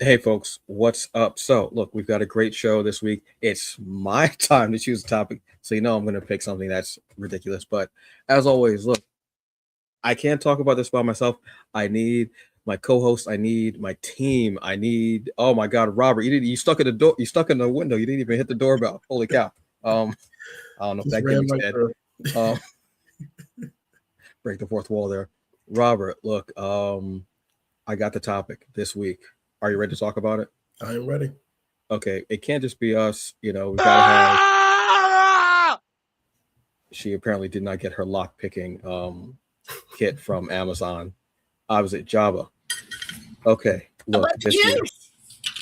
Hey folks, what's up? So, look, we've got a great show this week. It's my time to choose a topic. So, I'm going to pick something that's ridiculous. But as always, look, I can't talk about this by myself. I need my co-host, I need my team. Oh my God, Robert, you stuck in the door, you stuck in the window. You didn't even hit the doorbell. Holy cow. Um, I don't know if Just that ran gimmick's right dead. through. Um, break the fourth wall there. Robert, look, I got the topic this week. Are you ready to talk about it? I am ready. Okay, it can't just be us. We gotta have. She apparently did not get her lock picking kit from Amazon. I was at Java. Okay, About look, the juice.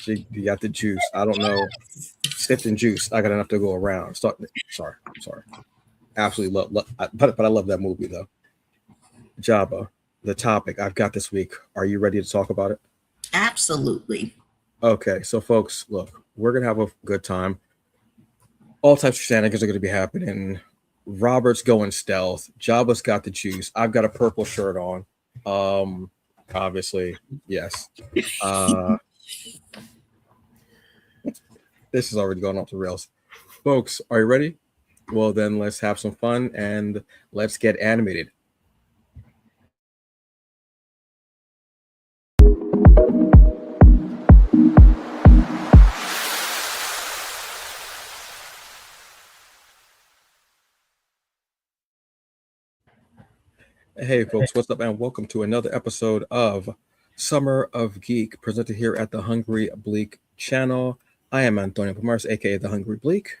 she got the juice. I don't know, sifting juice. I got enough to go around. Sorry. Absolutely but I love that movie though. Java, the topic I've got this week. Are you ready to talk about it? Absolutely. Okay, so folks, look, we're gonna have a good time. All types of shenanigans are gonna be happening. Robert's going stealth. Jabba's got the juice. I've got a purple shirt on. Um, Obviously, yes. Uh, this is already going off the rails. Folks, are you ready? Well, then let's have some fun and let's get animated. Hey, folks, what's up, and welcome to another episode of Summer of Geek, presented here at the Hungry Bleak channel. I am Antonio Pomares, aka the Hungry Bleak.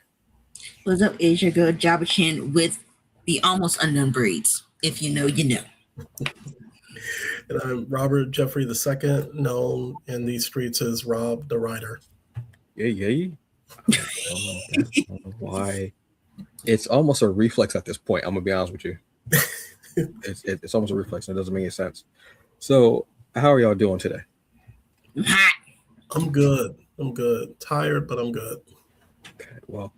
What's up? Is your girl Jabba Chin with the almost unknown breeds. If you know, you know. And I'm Robert Jeffrey II, known in these streets as Rob the Writer. Yeah. I don't know why. It's almost a reflex at this point. I'm gonna be honest with you. It's almost a reflex. And it doesn't make any sense. So, how are y'all doing today? I'm hot. I'm good. Tired, but I'm good. Okay. Well,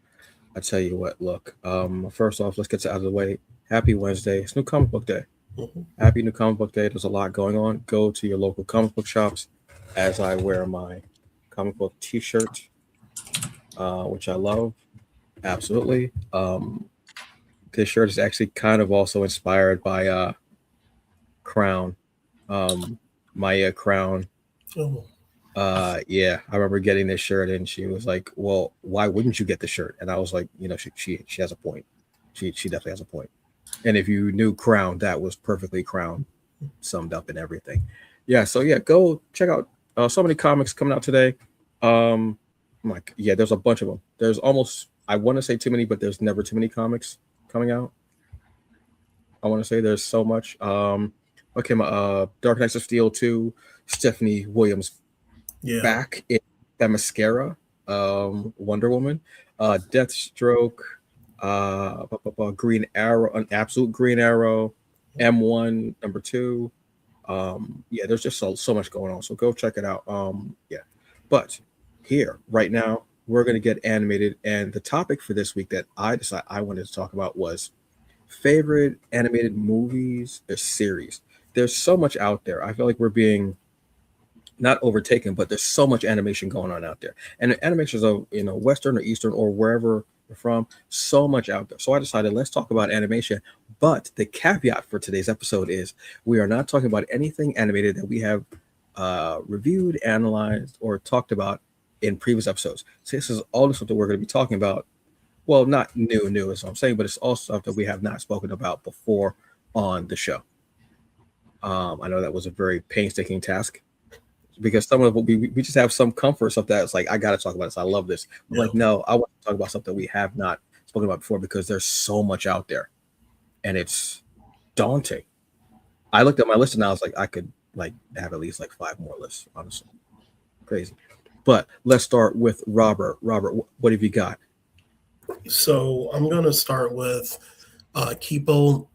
I tell you what. Look. First off, let's get it out of the way. Happy Wednesday. It's New Comic Book Day. Mm-hmm. Happy New Comic Book Day. There's a lot going on. Go to your local comic book shops. As I wear my comic book T-shirt, which I love. Absolutely. This shirt is actually kind of also inspired by Crown. Maya Crown. Oh, Yeah, I remember getting this shirt, and she was like, "Well, why wouldn't you get the shirt?" And I was like, she has a point. She definitely has a point. And if you knew Crown, that was perfectly Crown, summed up in everything. Yeah, so yeah, go check out so many comics coming out today. There's a bunch of them. There's almost, I want to say too many, but there's never too many comics coming out. I want to say there's so much. Okay, my Dark Knights of Steel 2, Stephanie Williams yeah. back in that mascara, Wonder Woman, Deathstroke, Green Arrow, an absolute Green Arrow, M1 number 2. Yeah, there's just so much going on. So go check it out. Yeah, but here right now we're gonna get animated, and the topic for this week that I decided I wanted to talk about was favorite animated movies or series. There's so much out there. I feel like we're being not overtaken, but there's so much animation going on out there. And animations of Western or Eastern or wherever you're from, so much out there. So I decided let's talk about animation. But the caveat for today's episode is we are not talking about anything animated that we have reviewed, analyzed, or talked about in previous episodes. So this is all the stuff that we're going to be talking about. Well, not new is what I'm saying, but it's all stuff that we have not spoken about before on the show. I know that was a very painstaking task because some of what we just have some comfort stuff that it's like, I got to talk about this. I love this. I'm like, no, I want to talk about something we have not spoken about before because there's so much out there and it's daunting. I looked at my list and I was like, I could have at least 5 more lists, honestly. Crazy. But let's start with Robert. Robert, what have you got? So I'm going to start with Kipo.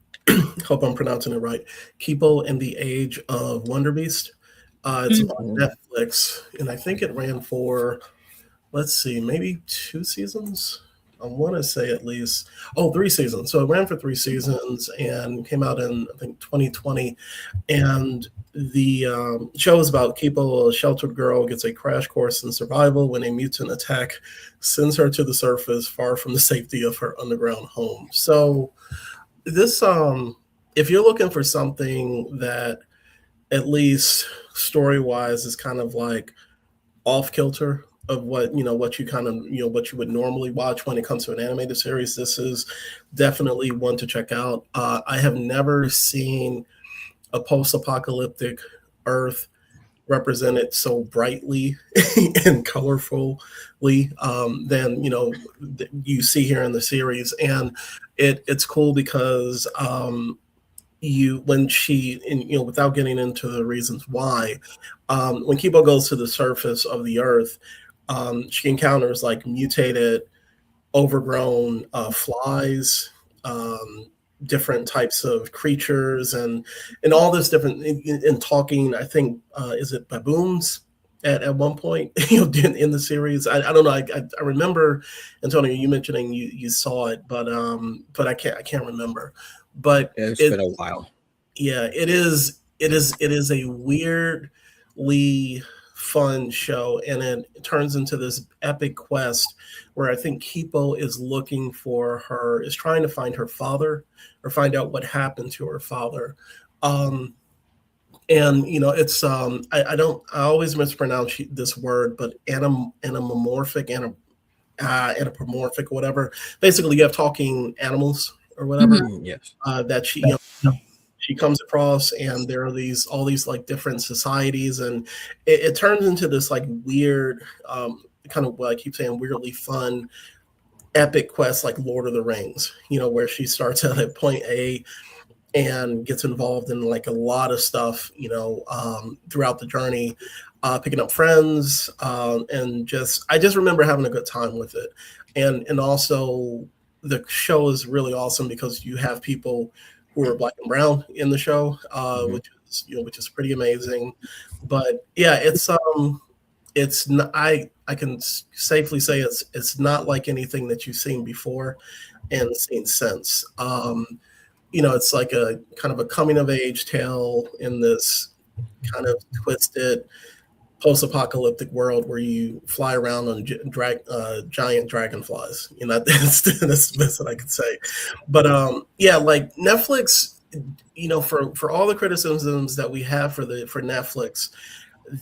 Hope I'm pronouncing it right. Kipo and the Age of Wonder Beast. It's on Netflix, and I think it ran for, let's see, maybe 2 seasons. I want to say at least 3 seasons. So it ran for 3 seasons and came out in I think 2020. And the show is about Kipo, a sheltered girl, gets a crash course in survival when a mutant attack sends her to the surface, far from the safety of her underground home. So this, if you're looking for something that at least story wise is kind of like off kilter of what you kind of what you would normally watch when it comes to an animated series, this is definitely one to check out. I have never seen a post-apocalyptic Earth represented so brightly and colorfully than you see here in the series, and it's cool because you when she and without getting into the reasons why, when Kibo goes to the surface of the Earth, she encounters like mutated, overgrown flies, different types of creatures, and all this different in talking. I think is it baboons at one point in the series. I don't know. I remember, Antonio, you mentioning you saw it, but I can't remember. But It's been a while. yeah, it is a weirdly fun show, and it turns into this epic quest where I think Kipo is trying to find her father or find out what happened to her father. Um, and it's I always mispronounce this word, but anamorphic, whatever. Basically, you have talking animals or whatever Yes. that she comes across, and there are all these like different societies, and it turns into this like weird, kind of what I keep saying, weirdly fun epic quest like Lord of the Rings, where she starts at point A and gets involved in like a lot of stuff, throughout the journey, picking up friends, and I just remember having a good time with it, and also the show is really awesome because you have people who are black and brown in the show, which is pretty amazing. But yeah, it's not, I can safely say it's not like anything that you've seen before and seen since. It's like a kind of a coming of age tale in this kind of twisted post-apocalyptic world where you fly around on giant dragonflies. That's the best that I could say. But yeah, like Netflix, for all the criticisms that we have for Netflix,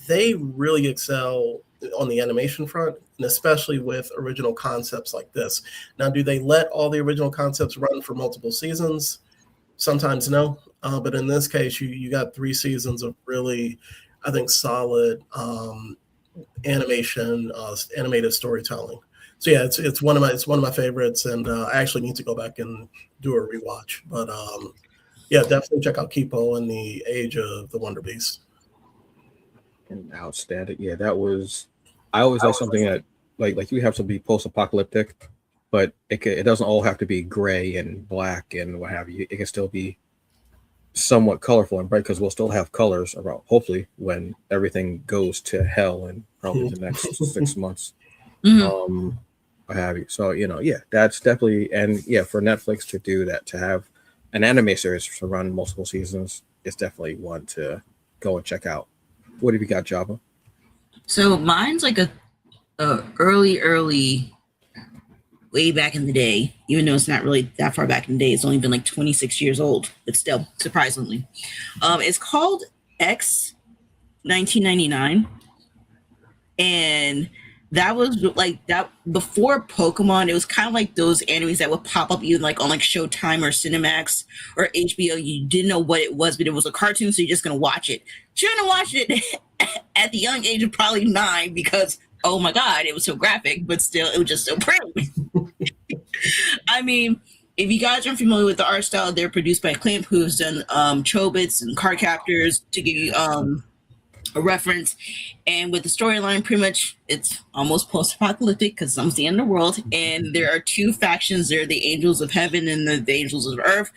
they really excel on the animation front, and especially with original concepts like this. Now, do they let all the original concepts run for multiple seasons? Sometimes no, but in this case, you got 3 seasons of really, I think, solid animated storytelling. So yeah, it's one of my favorites, and I actually need to go back and do a rewatch. But yeah, definitely check out Kipo and the Age of the Wonder Beast. And outstanding. Yeah, that was. I always like something that like you have to be post-apocalyptic, but it doesn't all have to be gray and black and what have you. It can still be somewhat colorful and bright because we'll still have colors around. Hopefully, when everything goes to hell in probably the next 6 months, what have you. So yeah, that's definitely, and yeah, for Netflix to do that, to have an anime series to run multiple seasons, is definitely one to go and check out. What have you got, Java? So mine's like a early way back in the day, even though it's not really that far back in the day. It's only been like 26 years old, but still, surprisingly. It's called X 1999. And that was like that before Pokemon. It was kind of like those animes that would pop up even like on like Showtime or Cinemax or HBO. You didn't know what it was, but it was a cartoon, so you're just gonna watch it. Shouldn't have watched it at the young age of probably 9 because oh my god, it was so graphic, but still it was just so pretty. I mean, if you guys aren't familiar with the art style, they're produced by Clamp, who's done Chobits and Card Captors, to give you a reference. And with the storyline, pretty much it's almost post-apocalyptic because it's almost the end of the world, and there are 2 factions. They're the Angels of Heaven and the Angels of Earth,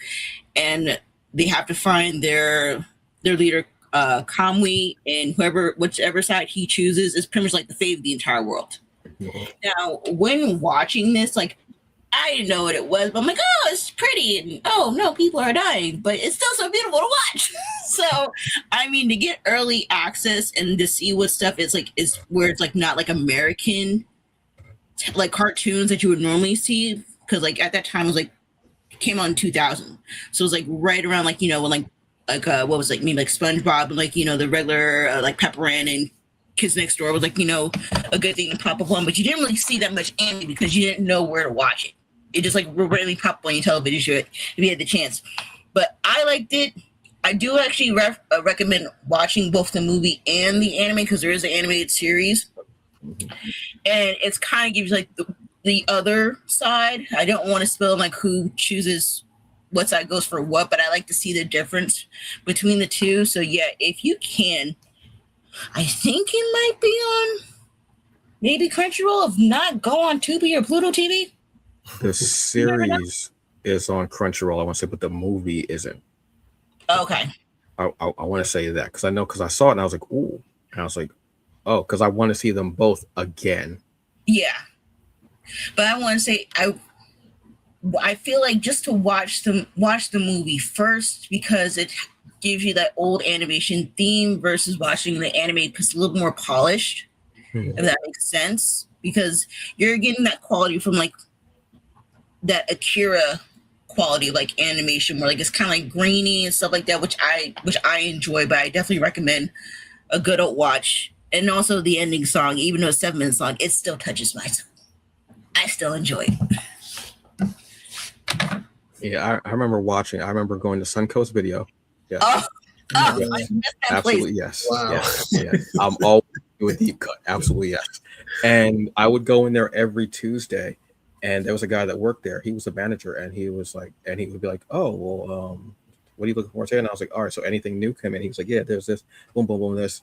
and they have to find their leader, Kamui, and whichever side he chooses is pretty much like the fate of the entire world. Now, when watching this, like, I didn't know what it was, but I'm like, oh, it's pretty, and oh no, people are dying, but it's still so beautiful to watch. So, I mean, to get early access and to see what stuff is like is where it's like not like American like cartoons that you would normally see, because like at that time it was like came out in 2000, so it was like right around like when what was like maybe like SpongeBob and like the regular like Pepper Ann and Kids Next Door was like a good thing to pop up on, but you didn't really see that much anime because you didn't know where to watch it. It just like randomly popped on your television show if you had the chance. But I liked it. I do actually recommend watching both the movie and the anime because there is an animated series, and it's kind of gives you like the other side. I don't want to spill like who chooses what side goes for what, but I like to see the difference between the two. So yeah, if you can, I think it might be on maybe Crunchyroll. If not, go on Tubi or Pluto TV. The series is on Crunchyroll, I want to say, but the movie isn't. Okay. I want to say that because I saw it and I was like, ooh, and I was like, oh, because I want to see them both again. Yeah, but I want to say I feel like just to watch the movie first because it gives you that old animation theme versus watching the anime because it's a little more polished. If that makes sense, because you're getting that quality from like that Akira quality, like animation, where like it's kind of like grainy and stuff like that, which I enjoy. But I definitely recommend a good old watch. And also the ending song, even though it's 7 minutes long, it still touches my soul. I still enjoy it. Yeah, I remember watching. I remember going to Suncoast Video. Yes. Yeah. Absolutely yes. Wow. Yes. I'm always with Deep Cut. Absolutely yes. And I would go in there every Tuesday, and there was a guy that worked there. He was a manager, and he was like, and he would be like, "Oh, well, what are you looking for today?" And I was like, "All right, so anything new come in?" He was like, "Yeah, there's this, boom, boom, boom, this,"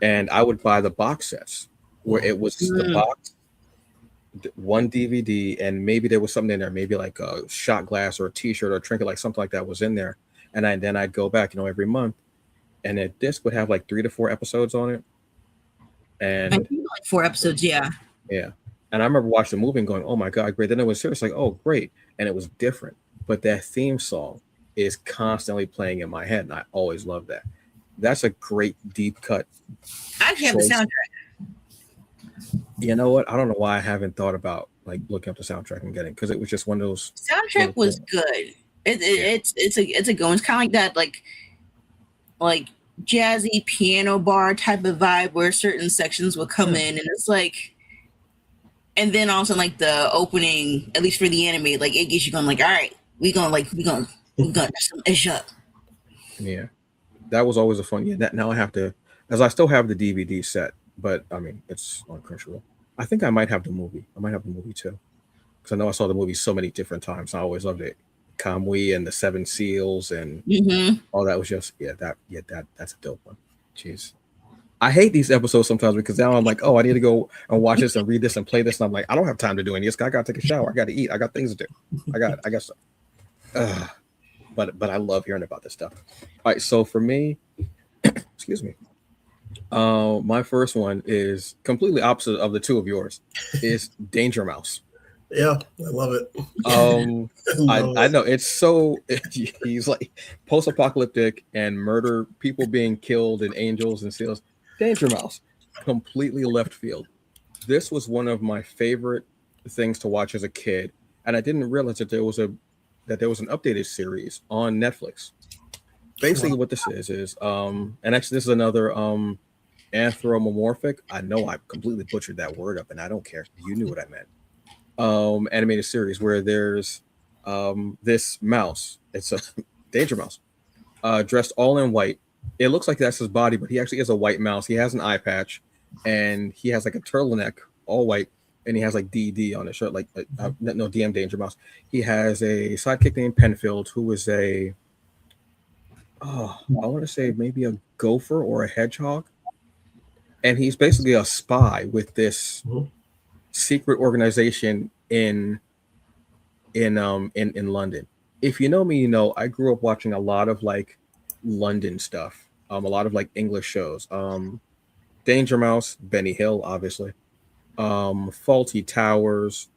and I would buy the box sets where it was the box, one DVD, and maybe there was something in there, maybe like a shot glass or a T-shirt or a trinket, like something like that was in there, and then I'd go back, every month, and a disc would have like 3 to 4 episodes on it, and I think like 4 episodes, yeah. And I remember watching the movie and going, "Oh my god, great!" Then it was serious, like, "Oh, great," and it was different. But that theme song is constantly playing in my head, and I always love that. That's a great deep cut. I actually have the soundtrack. You know what? I don't know why I haven't thought about like looking up the soundtrack and getting, because it was just one of those. Soundtrack was good. It's a go. It's kind of like that, like jazzy piano bar type of vibe where certain sections will come in, and it's like, and then also like the opening, at least for the anime, like it gets you going like, all right, we gonna some ish up. Yeah, that was always a fun. Yeah, now I have to, as I still have the DVD set, but I mean it's on Crunchyroll. I think I might have the movie. I might have the movie too, because I know I saw the movie so many different times. I always loved it. Kamui and the Seven Seals and all that was just that's a dope one. Jeez. I hate these episodes sometimes because now I'm like, oh, I need to go and watch this and read this and play this. And I'm like, I don't have time to do any of this. I gotta take a shower. I gotta eat. I got things to do. I got stuff. But I love hearing about this stuff. All right, so for me, excuse me. My first one is completely opposite of the two of yours. Is Danger Mouse. Yeah, I love it. I know it's so he's like post-apocalyptic and murder, people being killed and angels and seals. Danger Mouse, completely left field. This was one of my favorite things to watch as a kid, and I didn't realize that there was an updated series on Netflix. Basically, what this is and actually this is another anthropomorphic. I know I completely butchered that word up, and I don't care. You knew what I meant. Animated series where there's this mouse. It's a Danger Mouse, dressed all in white. It looks like that's his body, but he actually is a white mouse. He has an eye patch, and he has like a turtleneck, all white, and he has like DD on his shirt, like no DM Danger Mouse. He has a sidekick named Penfield, who is I want to say maybe a gopher or a hedgehog, and he's basically a spy with this secret organization in London. If you know me, you know I grew up watching a lot of like London stuff, a lot of like English shows. Danger Mouse, Benny Hill, obviously. Faulty Towers,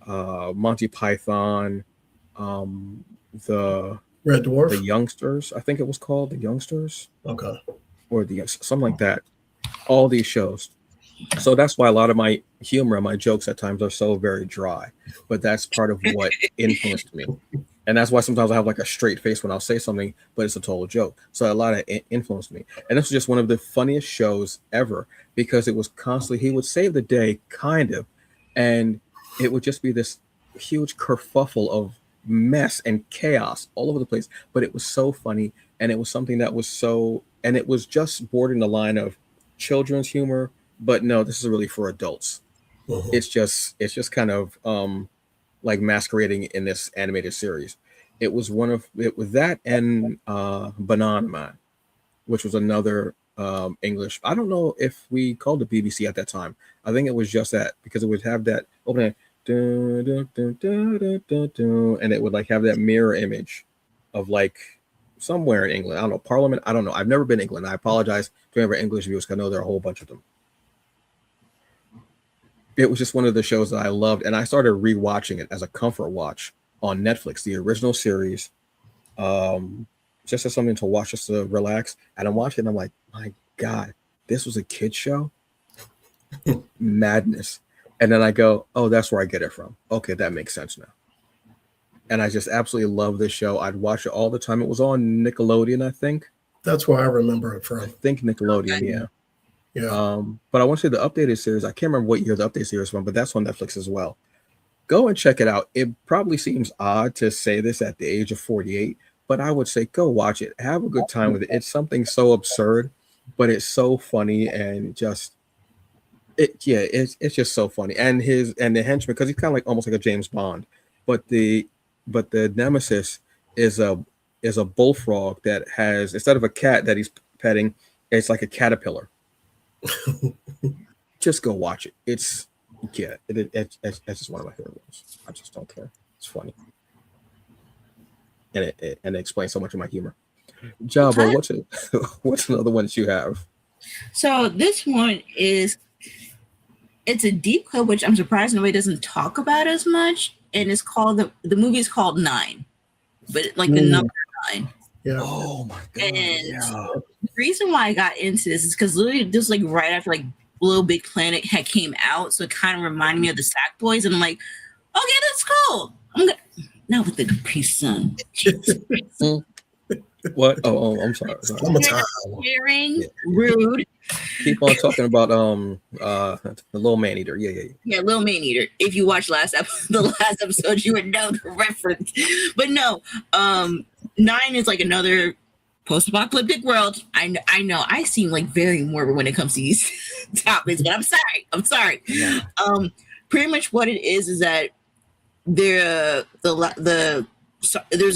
Monty Python, um, the Red the Dwarf. Youngsters. I think it was called the Youngsters Okay. or the something like that. All these shows. So that's why a lot of my humor, my jokes at times are so very dry. But that's part of what influenced me. And that's why sometimes I have like a straight face when I'll say something, but it's a total joke. So a lot of it influenced me. And this was just one of the funniest shows ever because it was constantly, he would save the day, kind of, and it would just be this huge kerfuffle of mess and chaos all over the place. But it was so funny. And it was something that was so, and it was just bordering the line of children's humor. But no, this is really for adults. Mhm. It's just kind of like masquerading in this animated series. It was one of it was that and Banana Man, which was another English. I don't know if we called it BBC at that time. I think it was just that because it would have that opening, dun, dun, dun, dun, dun, dun, dun, and it would like have that mirror image of like somewhere in England. I don't know, Parliament. I don't know. I've never been to England. I apologize to whoever English viewers. 'Cause I know there are a whole bunch of them. It was just one of the shows that I loved, and I started rewatching it as a comfort watch on Netflix, the original series, um, just as something to watch, just to relax. And I'm watching, and I'm like, my God, this was a kid show, madness. And then I go, oh, that's where I get it from. Okay, that makes sense now. And I just absolutely love this show. I'd watch it all the time. It was on Nickelodeon, I think. That's where I remember it I from. think Nickelodeon, yeah. Yeah. But I want to say the updated series. I can't remember what year the updated series from, but that's on Netflix as well. Go and check it out. It probably seems odd to say this at the age of 48, but I would say go watch it. Have a good time with it. It's something so absurd, but it's so funny and just it's just so funny. And the henchman, because he's kind of like almost like a James Bond, but the nemesis is a bullfrog that has, instead of a cat that he's petting, it's like a caterpillar. Just go watch it. It's just one of my favorite ones. I just don't care. It's funny, and it explains so much of my humor. Jabba, what's another one that you have? So this one is it's a deep cut, which I'm surprised nobody doesn't talk about as much. And it's called the movie is called Nine, but like the number nine. Yeah. Oh my God! And Yeah. the reason why I got into this is because literally just like right after like Little Big Planet had came out, so it kind of reminded me of the Sack Boys, and I'm like, okay, that's cool. I'm gonna not with the Capri Sun. What? Oh, I'm sorry. Summertime. Rude. Keep on talking about the little man eater. Yeah. Little Man Eater. If you watched the last episode, you would know the reference. But no, Nine is like another post-apocalyptic world. I know. I seem like very morbid when it comes to these topics, but I'm sorry. Yeah. Pretty much what it is that there's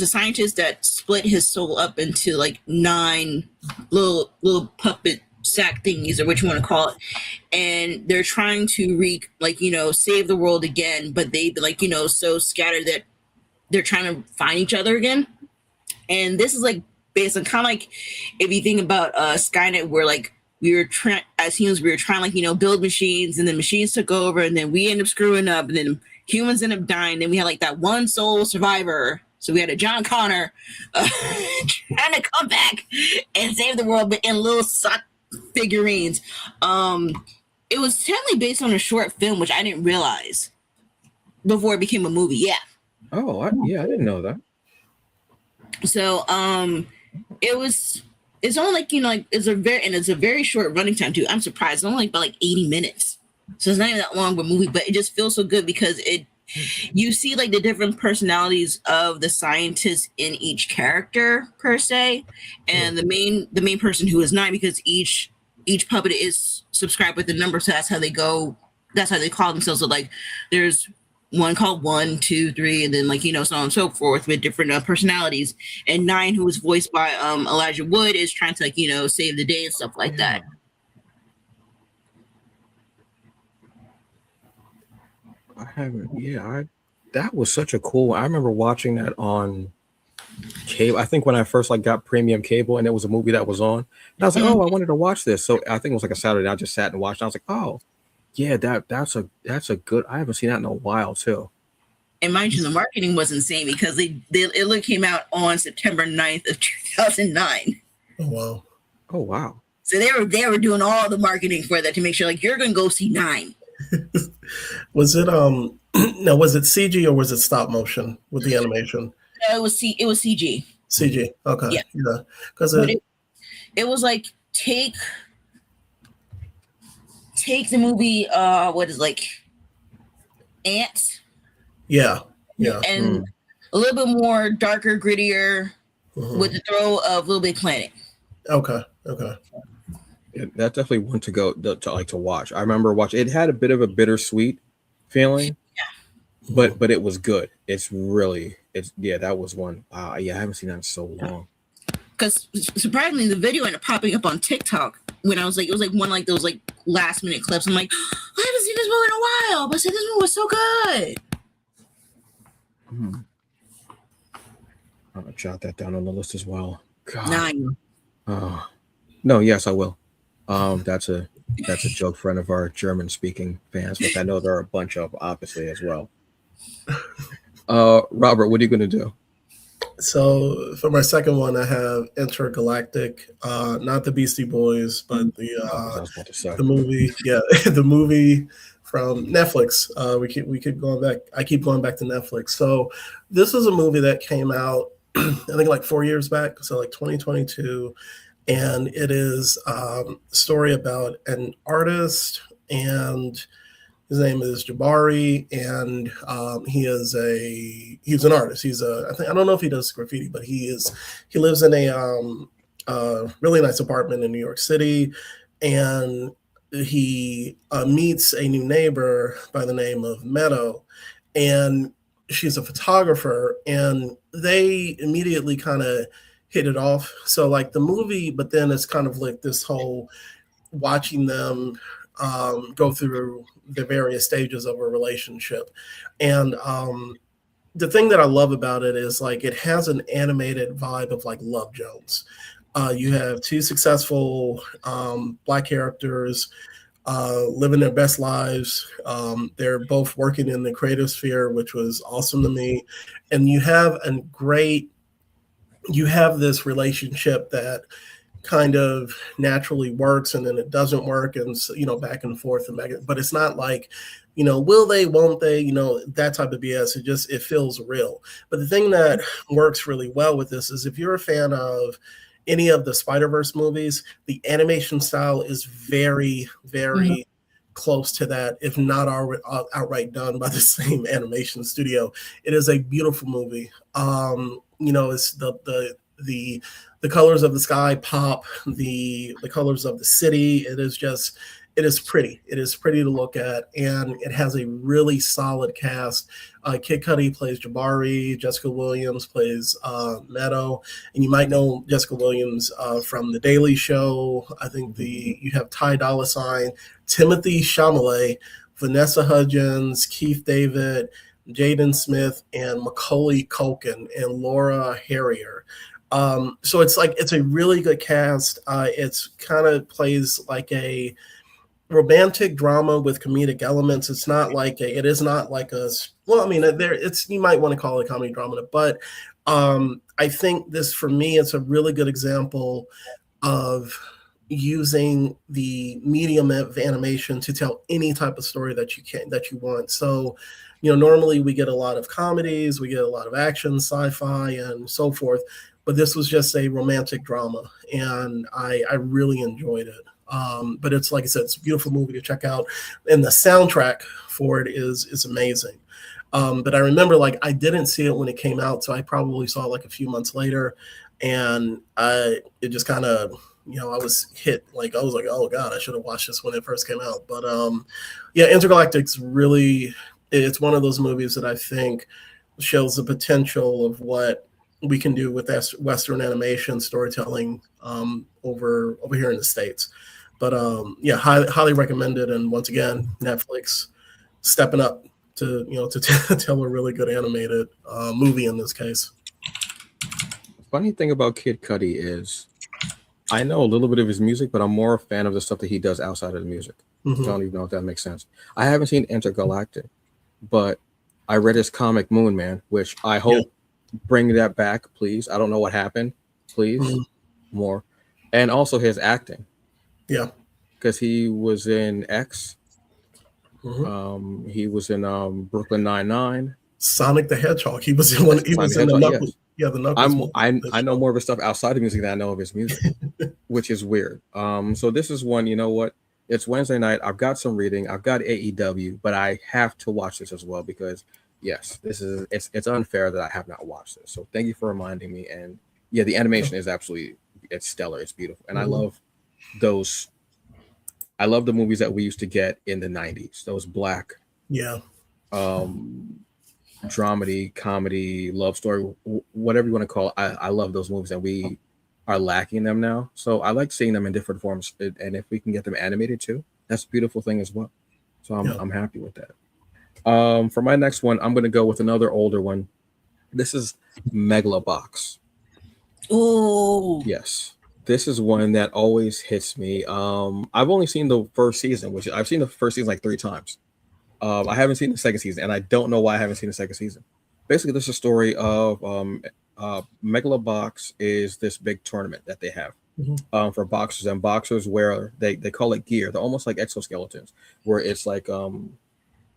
a scientist that split his soul up into like 9 little puppet sack thingies, or what you want to call it, and they're trying to save the world again, but they so scattered that they're trying to find each other again. And this is like based on kind of like if you think about Skynet, where like we were as humans, we were trying build machines, and then machines took over, and then we end up screwing up, and then humans end up dying. Then we had like that one soul survivor. So we had a John Connor trying to come back and save the world, but in little sock figurines. It was technically based on a short film, which I didn't realize before it became a movie. Yeah. Oh, I didn't know that. So it's only like it's a very short running time too. I'm surprised. It's only about 80 minutes. So it's not even that long of a movie, but it just feels so good because you see like the different personalities of the scientists in each character per se, and the main person who is 9, because each puppet is subscribed with the number, so that's how they go. That's how they call themselves. So like there's one called 1, 2, 3, and then so on and so forth with different personalities. And 9, who was voiced by Elijah Wood, is trying to save the day and stuff like that. I haven't. Yeah, that was such a cool. I remember watching that on cable. I think when I first got premium cable, and it was a movie that was on, and I was like, oh, I wanted to watch this. So I think it was like a Saturday. I just sat and watched. And I was like, oh, yeah, that's a good. I haven't seen that in a while too. And mind you, the marketing was insane because it came out on September 9th of 2009. Oh wow. Oh wow. So they were doing all the marketing for that to make sure like you're gonna go see 9. Was it now was it CG or was it stop motion with the animation? No, it was CG. CG. Okay. Yeah. Yeah. Because it was like take the movie what is like Ants. Yeah. Yeah. And a little bit more darker, grittier with the throw of Little Big Planet. Okay. Okay. Yeah, that definitely one to go to watch. I remember watching. It had a bit of a bittersweet feeling, but it was good. That was one. Yeah, I haven't seen that in so long. Because surprisingly, the video ended up popping up on TikTok when I was like, it was like one like those like last minute clips. I'm like, I haven't seen this movie in a while, but I said this movie was so good. I'm gonna jot that down on the list as well. God. 9. No, yes, I will. That's a joke for one of our German speaking fans, which I know there are a bunch of obviously as well. Robert, what are you gonna do? So for my second one, I have Intergalactic, not the Beastie Boys, but the movie. Yeah, the movie from Netflix. We keep going back. I keep going back to Netflix. So this is a movie that came out, I think like 4 years back, so like 2022, and it is a story about an artist, and his name is Jabari, and he's an artist. I don't know if he does graffiti, but he lives in a really nice apartment in New York City, and he meets a new neighbor by the name of Meadow, and she's a photographer, and they immediately kind of hit it off. So like the movie, but then it's kind of like this whole watching them go through the various stages of a relationship. And the thing that I love about it is like it has an animated vibe of like Love Jones. You have two successful Black characters living their best lives. They're both working in the creative sphere, which was awesome to me. And you have this relationship that kind of naturally works, and then it doesn't work, and back and forth, but it's not like, will they, won't they, that type of BS. It feels real. But the thing that works really well with this is if you're a fan of any of the Spider-Verse movies, the animation style is very, very close to that, if not outright done by the same animation studio. It is a beautiful movie. It's the colors of the sky pop, the colors of the city. It is pretty. It is pretty to look at, and it has a really solid cast. Kid Cudi plays Jabari, Jessica Williams plays Meadow, and you might know Jessica Williams from The Daily Show. I think you have Ty Dolla $ign, Timothy Chalamet, Vanessa Hudgens, Keith David, Jaden Smith, and Macaulay Culkin, and Laura Harrier. So it's a really good cast. It's kind of plays like a romantic drama with comedic elements. It is not like you might want to call it a comedy drama, but I think this, for me, it's a really good example of using the medium of animation to tell any type of story that you want. So, normally we get a lot of comedies, we get a lot of action, sci-fi, and so forth, but this was just a romantic drama, and I really enjoyed it. But it's, like I said, it's a beautiful movie to check out, and the soundtrack for it is amazing. But I remember, like, I didn't see it when it came out, so I probably saw it like a few months later, and it just kind of, I was hit, like, I was like, oh God, I should have watched this when it first came out. But yeah, Intergalactic's really, it's one of those movies that I think shows the potential of what we can do with Western animation storytelling over here in the States. But yeah, highly recommended. And once again, Netflix stepping up to tell a really good animated movie in this case. Funny thing about Kid Cudi is I know a little bit of his music, but I'm more a fan of the stuff that he does outside of the music. I don't even know if that makes sense. I haven't seen Intergalactic, but I read his comic Moon Man, which I Yeah. hope bring that back, please. I don't know what happened. Please, Mhm. more. And also his acting, Yeah. because he was in X. Mhm. He was in Brooklyn Nine-Nine. Sonic the Hedgehog. He was in one. He Sonic was the in the Hedgehog. Knuckles. Yes, Yeah, the Knuckles movie. The I know show. more of his stuff outside of music than I know of his music, which is weird. So this is one. You know what? It's Wednesday night. I've got some reading. I've got AEW, but I have to watch this as well because yes, this is it's unfair that I have not watched this. So thank you for reminding me. And yeah, the Yeah. animation is absolutely it's stellar. It's beautiful, and I Mhm. love those. I love the movies that we used to get in the '90s. Those black Yeah. um dramedy, comedy, love story, whatever you want to call it. I love those movies, and we are lacking them now. So I like seeing them in different forms, and if we can get them animated too, that's a beautiful thing as well. So Yeah. I'm happy with that. For my next one, I'm going to go with another older one. This is Megalobox. Oh, Yes, this is one that always hits me. I've only seen the first season, which I've seen the first season like 3 times. I haven't seen the second season, and I don't know why I haven't seen the second season. Basically, this is a story of Megalobox is this big tournament that they have Mhm. for boxers, and boxers wear they call it gear. They're almost like exoskeletons, where it's like an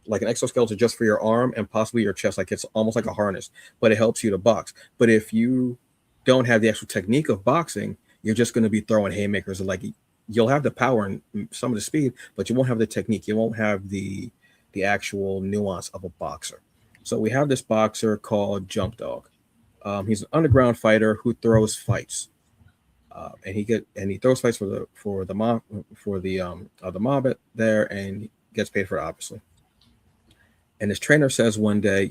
exoskeleton just for your arm and possibly your chest, like it's almost like a harness, but it helps you to box. But if you don't have the actual technique of boxing, you're just going to be throwing haymakers. Like you'll have the power and some of the speed, but you won't have the technique. You won't have the actual nuance of a boxer. So we have this boxer called Jump Dog. He's an underground fighter who throws fights, and he throws fights for the mob there, and gets paid for it, obviously. And his trainer says one day,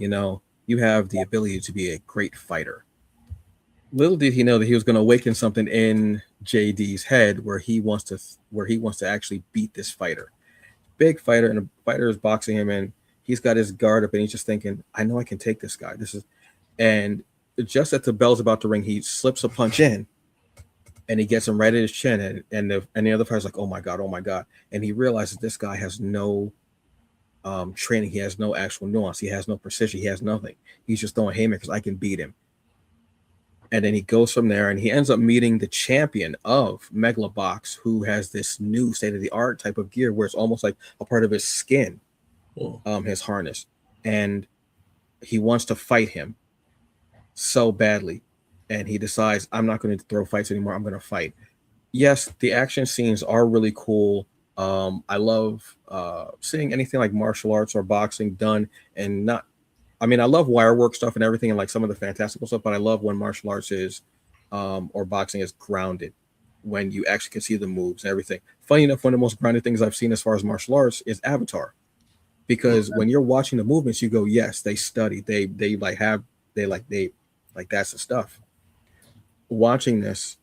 you have the ability to be a great fighter. Little did he know that he was going to awaken something in JD's head where he wants to actually beat this fighter. Big fighter, and the fighter is boxing him, and he's got his guard up, and he's just thinking, I know I can take this guy. This is and just as the bell's about to ring, he slips a punch in, and he gets him right at his chin, and the other fighter's like, oh my god, and he realizes this guy has no training. He has no actual nuance. He has no precision. He has nothing. He's just throwing haymakers. I can beat him. And then he goes from there, and he ends up meeting the champion of Megalobox, who has this new state of the art type of gear where it's almost like a part of his skin, Oh. his harness. And he wants to fight him so badly. And he decides, I'm not going to throw fights anymore. I'm going to fight. Yes, the action scenes are really cool. I love seeing anything like martial arts or boxing done and not. I mean, I love wire work stuff and everything, and like some of the fantastical stuff. But I love when martial arts is, or boxing is grounded, when you actually can see the moves and everything. Funny enough, one of the most grounded things I've seen as far as martial arts is Avatar, because when you're watching the movements, you go, yes, they study, they like have they like that's the stuff. Watching this,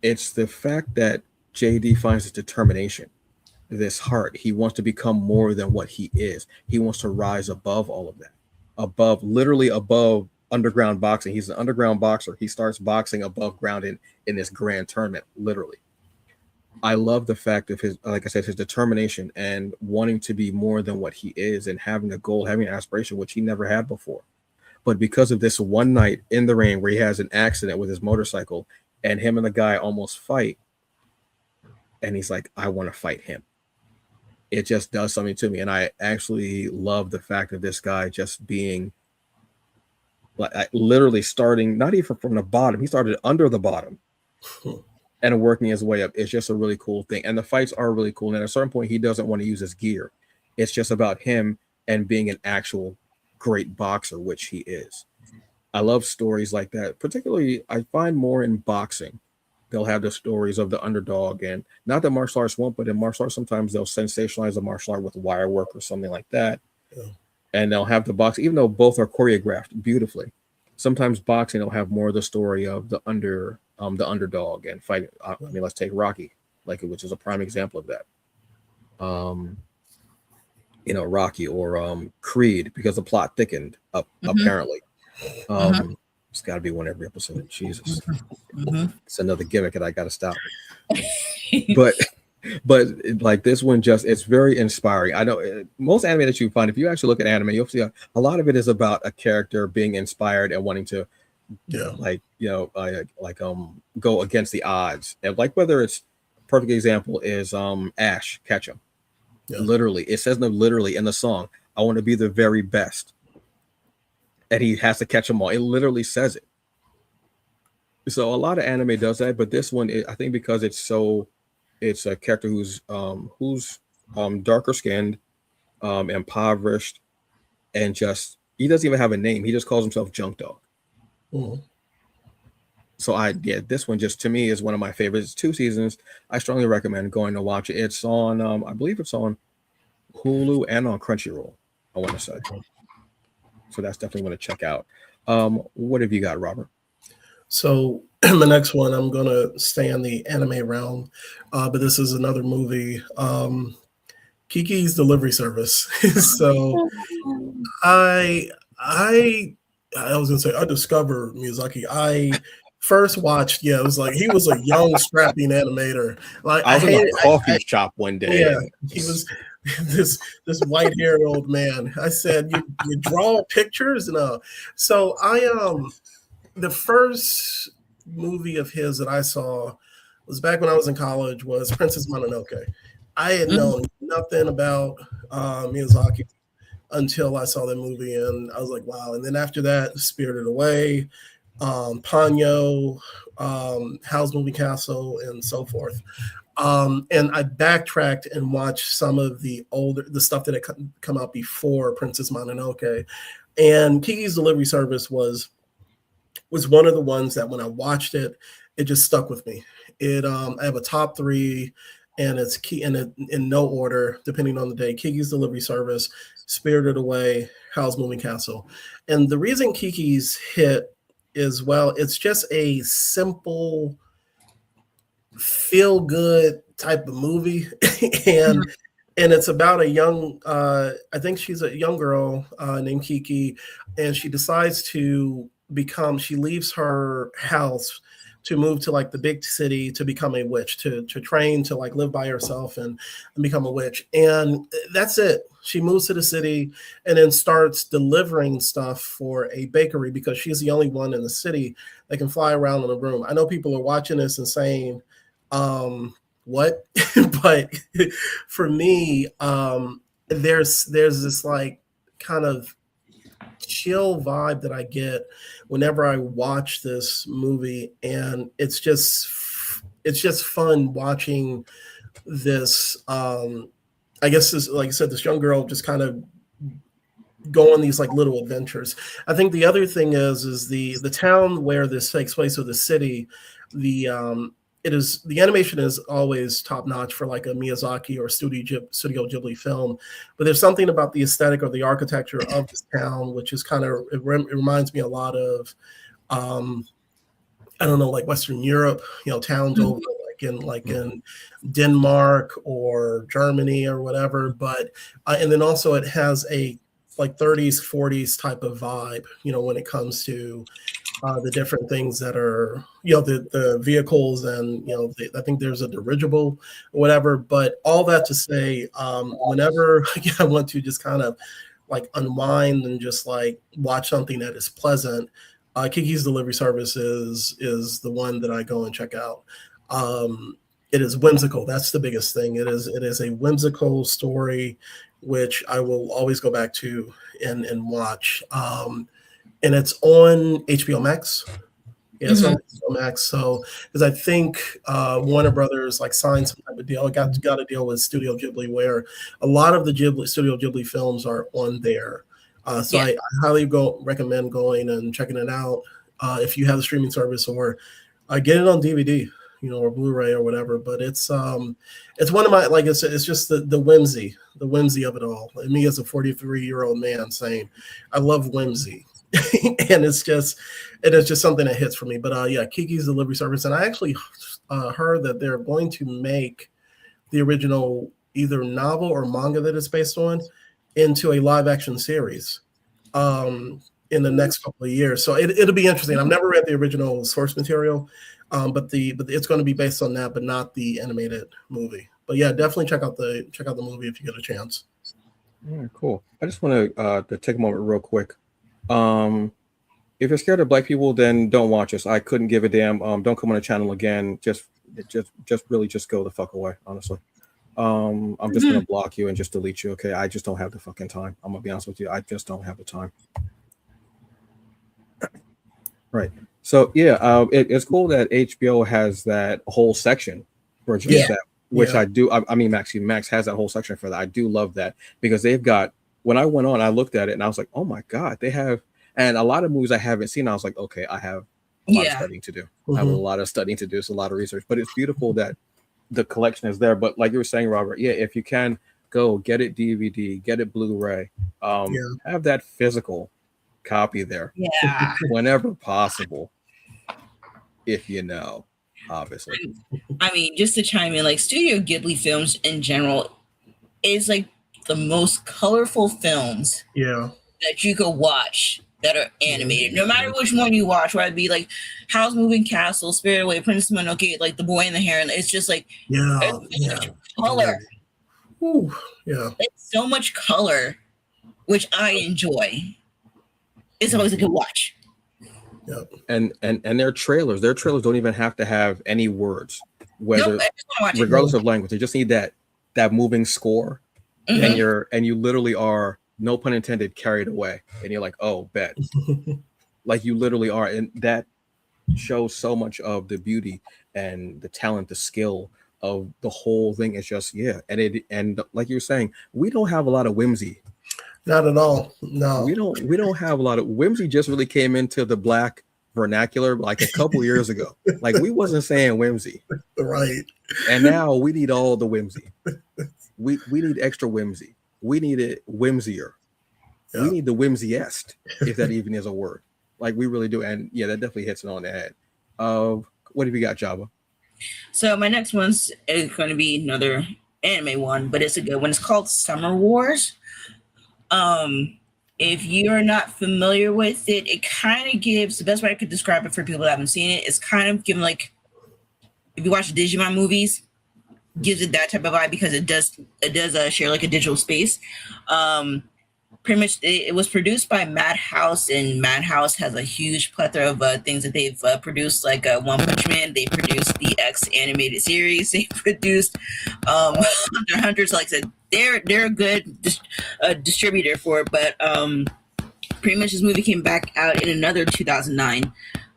it's the fact that JD finds his determination, this heart. He wants to become more than what he is. He wants to rise above all of that, literally above underground boxing. He's an underground boxer. He starts boxing above ground in this grand tournament, literally. I love the fact of his, like I said, his determination and wanting to be more than what he is and having a goal, having an aspiration, which he never had before. But because of this one night in the rain where he has an accident with his motorcycle and him and the guy almost fight, and he's like, I want to fight him. It just does something to me. And I actually love the fact of this guy just being like literally starting, not even from the bottom, he started under the bottom and working his way up. It's just a really cool thing. And the fights are really cool. And at a certain point, he doesn't want to use his gear. It's just about him and being an actual great boxer, which he is. I love stories like that. Particularly, I find more in boxing. They'll have the stories of the underdog, and not that martial arts won't, but in martial arts, sometimes they'll sensationalize the martial art with wire work or something like that. Yeah. And they'll have the box, even though both are choreographed beautifully. Sometimes boxing will have more of the story of the underdog and fighting. I mean, let's take Rocky, like which is a prime example of that. Um, Rocky or Creed, because the plot thickened up mm-hmm. apparently. Uh-huh. It's got to be one every episode. Jesus, Mm-hmm. it's another gimmick, and I got to stop. But But like this one, just it's very inspiring. I know most anime that you find, if you actually look at anime, you'll see a lot of it is about a character being inspired and wanting to Yeah. like go against the odds, and like whether it's perfect example is Ash Ketchum. Yeah. Literally, it says no literally in the song, I want to be the very best, and he has to catch them all. It literally says it. So a lot of anime does that, but this one, I think, because it's a character who's darker skinned, impoverished, and just he doesn't even have a name. He just calls himself Junk Dog. Mhm. So this one just to me is one of my favorites. 2 seasons. I strongly recommend going to watch it. It's on I believe it's on Hulu and on Crunchyroll, I want to say. So that's definitely one to check out. What have you got, Robert? So the next one, I'm gonna stay in the anime realm, but this is another movie, Kiki's Delivery Service. So I I was gonna say I discovered Miyazaki. I first watched, yeah, it was like he was a young strapping animator. Like I I was in a hated, coffee shop one day, yeah, and he was this white haired old man. I said, you draw pictures? No. So the first movie of his that I saw was back when I was in college was Princess Mononoke. I had Mhm. known nothing about Miyazaki until I saw that movie, and I was like, wow. And then after that, Spirited Away, Ponyo, Howl's Moving Castle, and so forth. And I backtracked and watched some of the stuff that had come out before Princess Mononoke. And Kiki's Delivery Service was one of the ones that when I watched it, it just stuck with me. I have a top three, and it's key in no order depending on the day. Kiki's Delivery Service, Spirited Away, Howl's Moving Castle, and the reason Kiki's hit is, well, it's just a simple feel good type of movie, and it's about a young I think she's a young girl named Kiki, and she decides to she leaves her house to move to like the big city to become a witch, to train to like live by herself and become a witch, and that's it. She moves to the city and then starts delivering stuff for a bakery because she's the only one in the city that can fly around in a broom. I know people are watching this and saying, what? But for me, there's this like kind of chill vibe that I get whenever I watch this movie, and it's just fun watching this. I guess this, like I said, this young girl just kind of go on these like little adventures. I think the other thing is the town where this takes place, or the city, the the animation is always top notch for like a Miyazaki or Studio Ghibli film, but there's something about the aesthetic or the architecture of this town which is kind of it reminds me a lot of um, I don't know, like Western Europe, towns over like in Denmark or Germany or whatever. But and then also it has a like 30s 40s type of vibe, when it comes to the different things that are, the vehicles, and I think there's a dirigible or whatever. But all that to say, whenever I want to just kind of like unwind and just like watch something that is pleasant, Kiki's Delivery Service is the one that I go and check out. It is whimsical. That's the biggest thing. It is a whimsical story, which I will always go back to and watch. And it's on HBO Max. Yeah, it's on HBO Max. So, because I think Warner Brothers like signed some type of deal. I got a deal with Studio Ghibli where a lot of the Studio Ghibli films are on there. So Yeah. I highly recommend going and checking it out if you have the streaming service, or get it on DVD, or Blu-ray or whatever. But it's one of my, like it's just the whimsy of it all. And me as a 43-year-old man saying, I love whimsy. And it is just something that hits for me. But yeah, Kiki's Delivery Service, and I actually heard that they're going to make the original either novel or manga that it's based on into a live action series in the next couple of years. So it'll be interesting. I've never read the original source material, but it's going to be based on that, but not the animated movie. But yeah, definitely check out the movie if you get a chance. Yeah, cool. I just want to take a moment real quick. Um, if you're scared of black people, then don't watch us. I couldn't give a damn. Don't come on the channel again. Just really just go the fuck away. Honestly. I'm just gonna block you and just delete you. Okay, I just don't have the fucking time. I'm gonna be honest with you. I just don't have the time. Right. So yeah, it's cool that HBO has that whole section for just Yeah. that, which Yeah. I do. I mean, Max has that whole section for that. I do love that because they've got. When I went on, I looked at it and I was like, oh my god, they have. And a lot of movies I haven't seen. I was like, okay, I have a lot of Yeah. studying to do. I have a lot of studying to do. It's a lot of research, but it's beautiful that the collection is there. But like you were saying, Robert, yeah, if you can go get it DVD, get it Blu-ray, Yeah. have that physical copy there Yeah. whenever possible, if you know, obviously. I mean, just to chime in, like Studio Ghibli films in general is like the most colorful films Yeah. that you could watch that are animated. No matter which one you watch, whether it be like Howl's Moving Castle, Spirited Away, Princess Mononoke, like The Boy and the Heron, it's just like Yeah. it's color. Ooh, yeah. It's so much color, which I enjoy. It's always a good watch. Yeah. And their trailers don't even have to have any words, whether Nope, I just wanna watch it. regardless of language. They just need that moving score, Mhm. and you literally are, no pun intended, carried away, and you're like, oh, bet. Like you literally are, and that shows so much of the beauty and the talent, the skill of the whole thing. Is just and like you were saying, we don't have a lot of whimsy. Not at all. No. We don't have a lot of whimsy. Just really came into the black vernacular like a couple years ago. Like we wasn't saying whimsy, Right. and now we need all the whimsy. We need extra whimsy. We need it whimsier. Yeah. We need the whimsiest, if that even is a word. Like we really do. And yeah, that definitely hits it on the head. What have you got, Java? So my next one's is going to be another anime one, but it's a good one. It's called Summer Wars. If you're not familiar with it, it kind of gives, the best way I could describe it for people that haven't seen it, it's kind of giving like, if you watch the Digimon movies, gives it that type of vibe because it does share like a digital space. Pretty much it was produced by Madhouse, and Madhouse has a huge plethora of things that they've produced, like One Punch Man. They produced the X animated series. They produced Hunter x Hunter. So like I said, they're a good distributor for it. But pretty much this movie came back out in another 2009.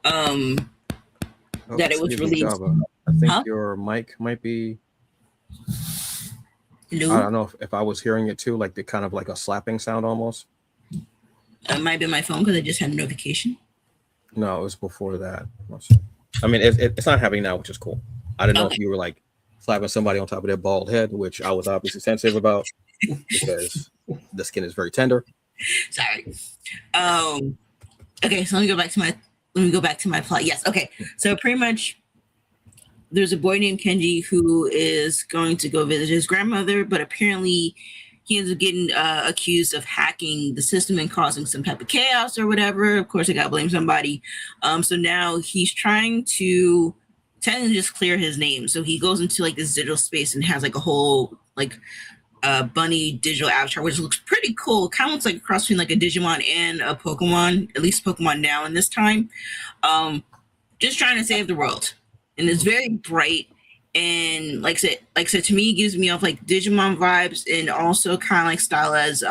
That it was released. Java. I think your mic might be. Hello? I don't know if I was hearing it too, like the kind of like a slapping sound almost. It might be my phone because I just had a notification. No, it was before that. I mean, it's not happening now, which is cool. I didn't know if you were like slapping somebody on top of their bald head, which I was obviously sensitive about because the skin is very tender. Sorry. Okay, so let me go back to my plot. Yes. Okay. So pretty much there's a boy named Kenji who is going to go visit his grandmother, but apparently he ends up getting accused of hacking the system and causing some type of chaos or whatever. Of course, I got to blame somebody. So now he's trying to technically just clear his name. So he goes into like this digital space and has like a whole like bunny digital avatar, which looks pretty cool. Kind of looks like a cross between like a Digimon and a Pokemon, at least Pokemon now in this time. Just trying to save the world. And it's very bright, and like I said, to me, it gives me off like Digimon vibes, and also kind of like style as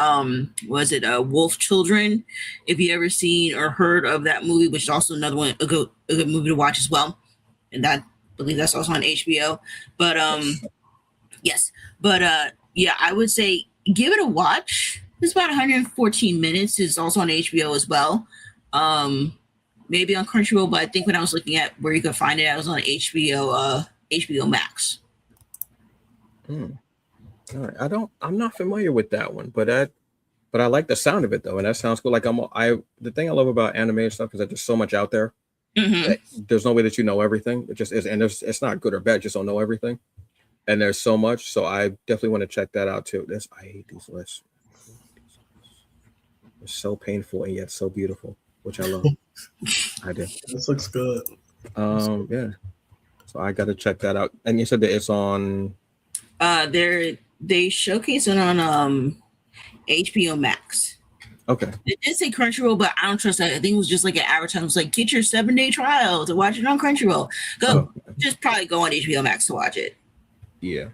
Wolf Children, if you ever seen or heard of that movie, which is also another one a good movie to watch as well, and that I believe that's also on HBO. But yes, but yeah, I would say give it a watch. It's about 114 minutes. It's also on HBO as well. Maybe on Crunchyroll, but I think when I was looking at where you could find it, I was on HBO Max. All right. I'm not familiar with that one, but I like the sound of it though, and that sounds cool. Like the thing I love about animated stuff is that there's so much out there. Mm-hmm. There's no way that you know everything. It just is, and it's not good or bad. Just don't know everything, and there's so much. So I definitely want to check that out too. I hate these lists. It's so painful and yet so beautiful, which I love. I do. This looks good. Yeah. So I got to check that out. And you said that it's on They showcase it on HBO Max. Okay. It did say Crunchyroll, but I don't trust that. I think it was just like an advertisement. It was like, get your 7-day trial to watch it on Crunchyroll. Just probably go on HBO Max to watch it. Yeah.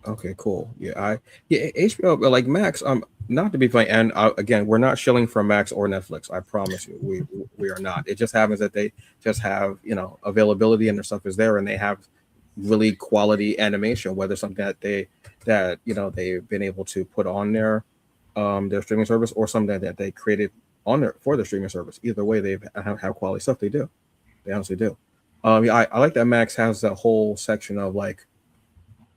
Okay. Cool. Yeah. HBO like Max. Not to be funny, and again, we're not shilling for Max or Netflix. I promise you, we are not. It just happens that they just have availability and their stuff is there, and they have really quality animation. Whether something that they've been able to put on their streaming service, or something that they created on for their streaming service. Either way, they have quality stuff. They do. They honestly do. Yeah, I like that Max has that whole section of like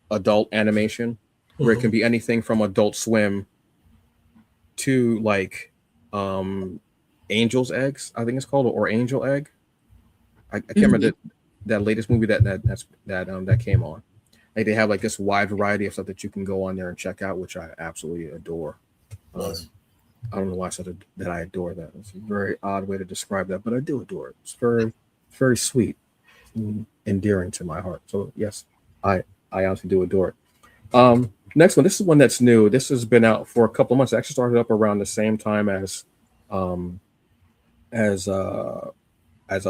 adult animation where it can be anything from Adult Swim to like Angel's Eggs, I think it's called, or Angel Egg. I can't remember that latest movie that came on. Like they have like this wide variety of stuff that you can go on there and check out, which I absolutely adore. Nice. I don't know why I said that I adore that. It's a very odd way to describe that, but I do adore it. It's very sweet, and endearing to my heart. So yes, I honestly do adore it. Next one. This is one that's new. This has been out for a couple of months. It actually started up around the same time um, as the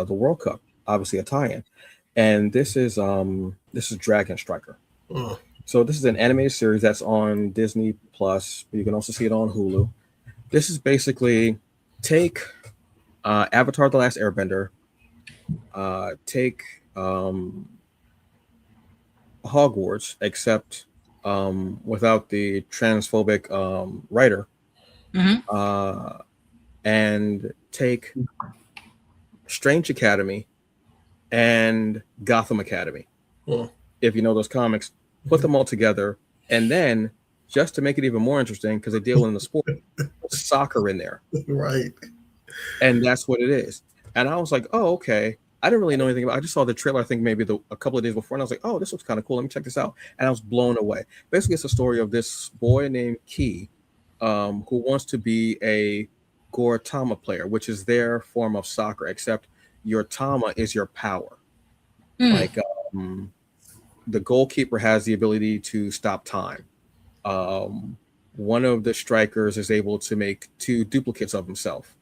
World Cup. Obviously a tie-in, and this is Dragon Striker. Mm. So this is an animated series that's on Disney Plus. You can also see it on Hulu. This is basically take Avatar: The Last Airbender, take Hogwarts, except without the transphobic writer, Mhm. and take Strange Academy and Gotham Academy. Mm. If you know those comics, put them all together, and then just to make it even more interesting, because they deal in the sport, soccer in there, Right. and that's what it is. And I was like, oh, okay. I didn't really know anything about it. I just saw the trailer, I think maybe a couple of days before, and I was like, oh, this looks kind of cool. Let me check this out. And I was blown away. Basically, it's a story of this boy named Key, who wants to be a Goratama player, which is their form of soccer, except your Tama is your power. Like the goalkeeper has the ability to stop time. Um, One of the strikers is able to make two duplicates of himself,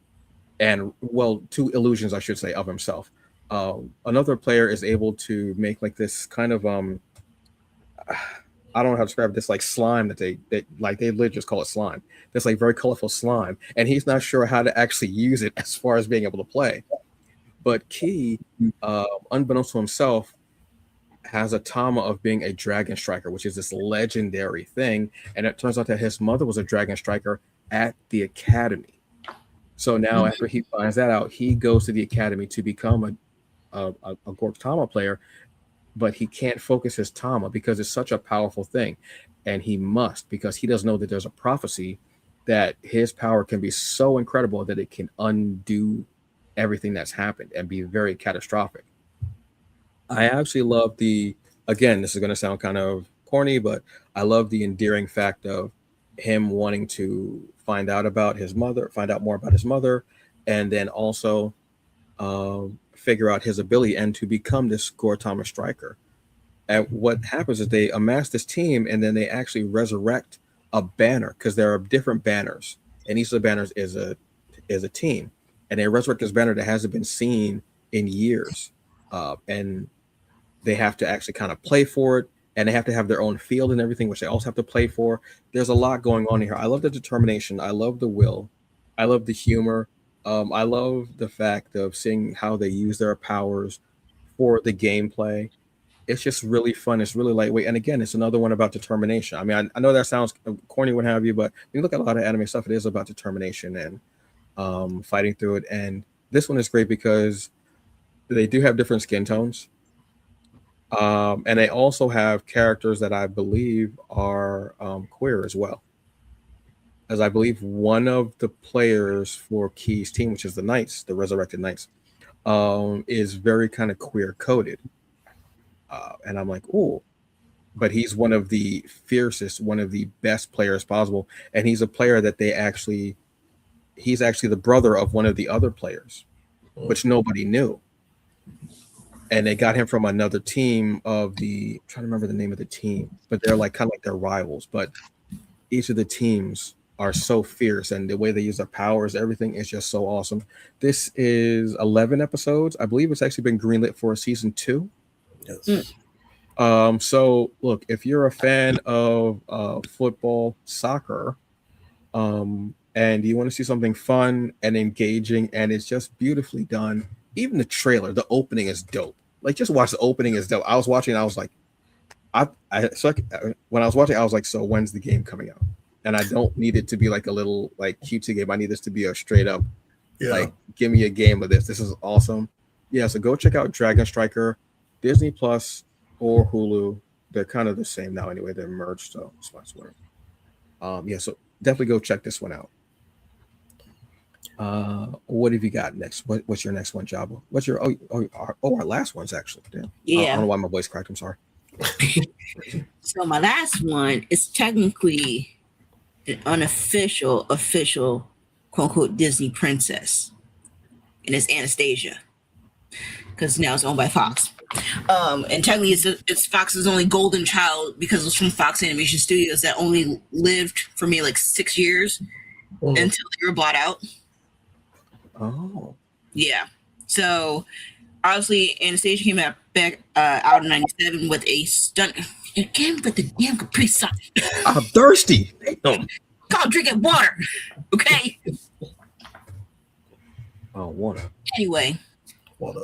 and well, two illusions, I should say, of himself. Another player is able to make like this kind of I don't know how to describe it, this like slime that like they literally just call it slime. This like very colorful slime, and he's not sure how to actually use it as far as being able to play. But Key, unbeknownst to himself, has a Tama of being a dragon striker, which is this legendary thing. And it turns out that his mother was a dragon striker at the academy. So now, after he finds that out, he goes to the academy to become a Gortama player, but he can't focus his Tama because it's such a powerful thing. And he must, because he doesn't know that there's a prophecy that his power can be so incredible that it can undo everything that's happened and be very catastrophic. I absolutely love again, this is going to sound kind of corny, but I love the endearing fact of him wanting to find out more about his mother, and then also figure out his ability and to become this Gortama striker. And what happens is they amass this team, and then they actually resurrect a banner, because there are different banners, and each of the banners is a team, and they resurrect this banner that hasn't been seen in years, and they have to actually kind of play for it, and they have to have their own field and everything, which they also have to play for. There's a lot going on here. I love the determination. I love the will. I love the humor. I love the fact of seeing how they use their powers for the gameplay. It's just really fun. It's really lightweight. And again, it's another one about determination. I mean, I know that sounds corny, what have you, but when you look at a lot of anime stuff, it is about determination and fighting through it. And this one is great because they do have different skin tones. And they also have characters that I believe are queer as well. As I believe one of the players for Key's team, which is the Knights, the Resurrected Knights, is very kind of queer coded. And I'm like, oh, but he's one of the fiercest, one of the best players possible. And he's a player that he's actually the brother of one of the other players, which nobody knew. and they got him from another team of I'm trying to remember the name of the team, but they're like kind of like their rivals. But each of the teams are so fierce, and the way they use their powers, everything is just so awesome. This is 11 episodes. I believe it's actually been greenlit for a season 2. Yes. So look, if you're a fan of football, soccer, and you want to see something fun and engaging, and it's just beautifully done. Even the trailer, the opening is dope. Like, just watch the opening is dope. I was watching, I was like, when I was watching, I was like, so when's the game coming out? And I don't need it to be like a little like cutesy game. I need this to be a straight up, like, give me a game of this. This is awesome. Yeah, so go check out Dragon Striker, Disney Plus or Hulu. They're kind of the same now anyway. They're merged, so it's whatever. Yeah, so definitely go check this one out. What have you got next? What's your next one, Jabba? What's your our last one's actually. Damn. Yeah. I don't know why my voice cracked. I'm sorry. So my last one is technically an unofficial, quote unquote Disney princess, and it's Anastasia, because now it's owned by Fox. And technically it's Fox's only golden child, because it was from Fox Animation Studios that only lived for me like 6 years until they were bought out. Oh. Yeah. So obviously Anastasia came back out in 97 with a stunt. Again with the damn Capri Sun. I'm thirsty. God, drinking water. Okay. Oh, water. Anyway. Water.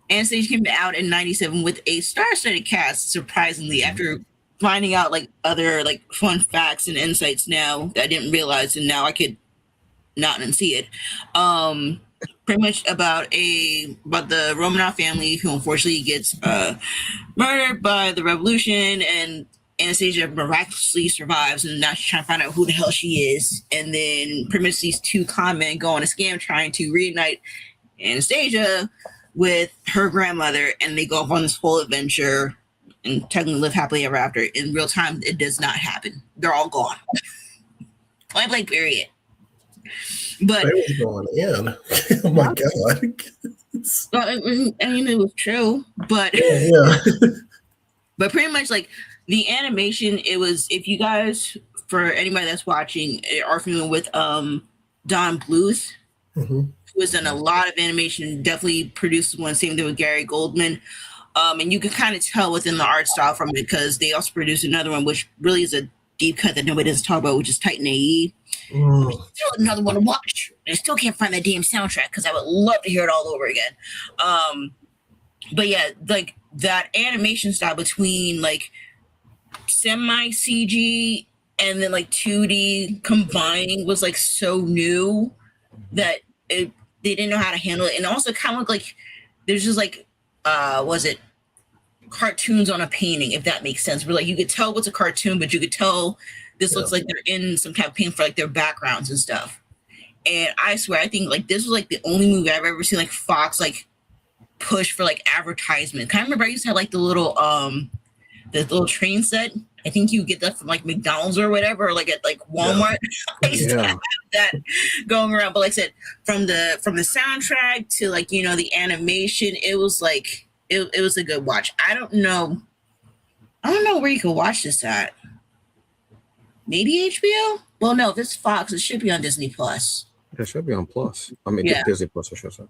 Anastasia came out in 97 with a star-studded cast, surprisingly, after finding out like other like fun facts and insights now that I didn't realize, and now I could not unsee it. Pretty much about the Romanov family, who unfortunately gets murdered by the revolution, and Anastasia miraculously survives, and now she's trying to find out who the hell she is. And then pretty much these two con men go on a scam trying to reunite Anastasia with her grandmother, and they go off on this whole adventure and technically live happily ever after. In real time, it does not happen. They're all gone. Point blank period. But they was going in. Oh my god! I mean, it was true, but yeah. But pretty much like the animation, it was, if you guys, for anybody that's watching, are familiar with Don Bluth, who has done a lot of animation, definitely produced one. Same thing with Gary Goldman. And you can kind of tell within the art style from it, because they also produced another one, which really is a deep cut that nobody doesn't talk about, which is Titan AE. Still another one to watch. I still can't find that damn soundtrack, because I would love to hear it all over again. But yeah, like that animation style between like semi CG and then like 2D combining was like so new that they didn't know how to handle it. And also kind of looked like there's just like was it cartoons on a painting, if that makes sense. Where like you could tell what's a cartoon, but you could tell this looks like they're in some kind of paint for like their backgrounds and stuff. And I swear, I think like this was like the only movie I've ever seen like Fox like push for like advertisement. Kind of remember I used to have like the little train set. I think you get that from like McDonald's or whatever, or like at like Walmart. I used to have that going around. But like I said, from the soundtrack to like, you know, the animation, it was like it was a good watch. I don't know where you can watch this at. Maybe HBO? Well, no, if it's Fox, it should be on Disney Plus. It should be on Plus. I mean, Disney Plus, I should say.